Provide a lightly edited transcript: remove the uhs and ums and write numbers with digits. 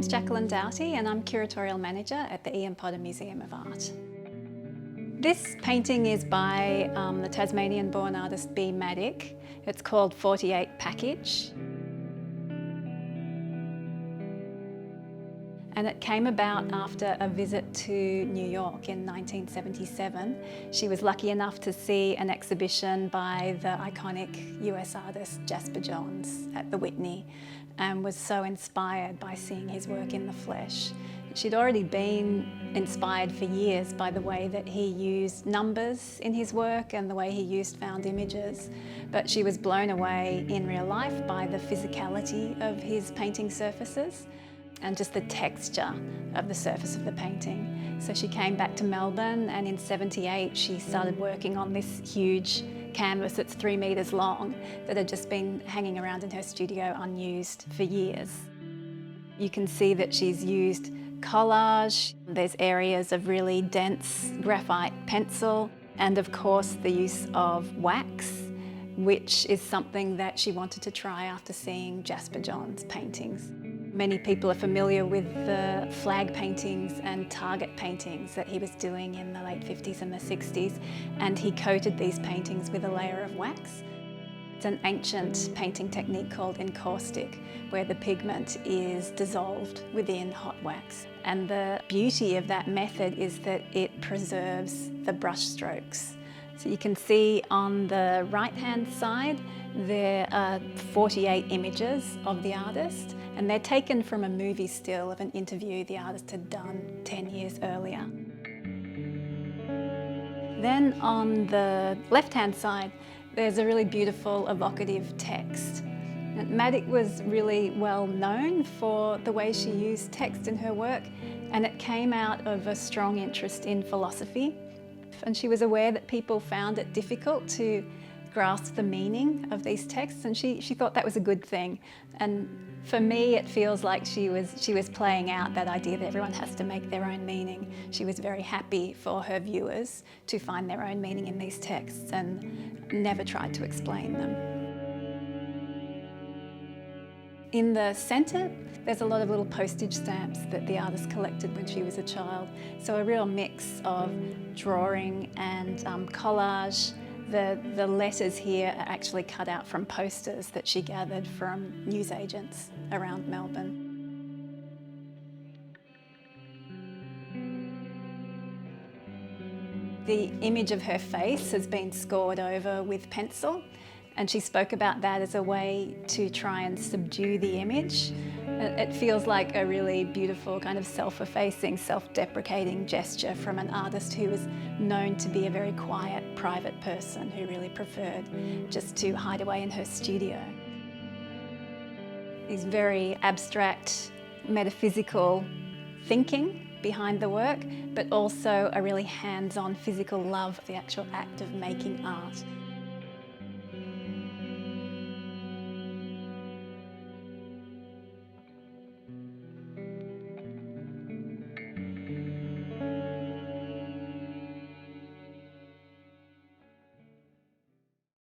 name's Jacqueline Doughty and I'm Curatorial Manager at the Ian Potter Museum of Art. This painting is by the Tasmanian-born artist Bea Maddock. It's called 48 Package. And it came about after a visit to New York in 1977. She was lucky enough to see an exhibition by the iconic US artist Jasper Johns at the Whitney and was so inspired by seeing his work in the flesh. She'd already been inspired for years by the way that he used numbers in his work and the way he used found images, but she was blown away in real life by the physicality of his painting surfaces and just the texture of the surface of the painting. So she came back to Melbourne, and in '78 she started working on this huge canvas that's 3 metres long that had just been hanging around in her studio unused for years. You can see that she's used collage, there's areas of really dense graphite pencil, and of course the use of wax, which is something that she wanted to try after seeing Jasper Johns' paintings. Many people are familiar with the flag paintings and target paintings that he was doing in the late 50s and the 60s, and he coated these paintings with a layer of wax. It's an ancient painting technique called encaustic, where the pigment is dissolved within hot wax. And the beauty of that method is that it preserves the brush strokes. So you can see on the right-hand side, there are 48 images of the artist, and they're taken from a movie still of an interview the artist had done 10 years earlier. Then on the left-hand side, there's a really beautiful, evocative text. Maddock was really well known for the way she used text in her work, and it came out of a strong interest in philosophy. And she was aware that people found it difficult to grasp the meaning of these texts, and she thought that was a good thing. And for me, it feels like she was playing out that idea that everyone has to make their own meaning. She was very happy for her viewers to find their own meaning in these texts and never tried to explain them. In the centre, there's a lot of little postage stamps that the artist collected when she was a child. So a real mix of drawing and collage. The letters here are actually cut out from posters that she gathered from newsagents around Melbourne. The image of her face has been scored over with pencil, and she spoke about that as a way to try and subdue the image. It feels like a really beautiful kind of self-effacing, self-deprecating gesture from an artist who was known to be a very quiet, private person who really preferred just to hide away in her studio. These very abstract, metaphysical thinking behind the work, but also a really hands-on physical love of the actual act of making art.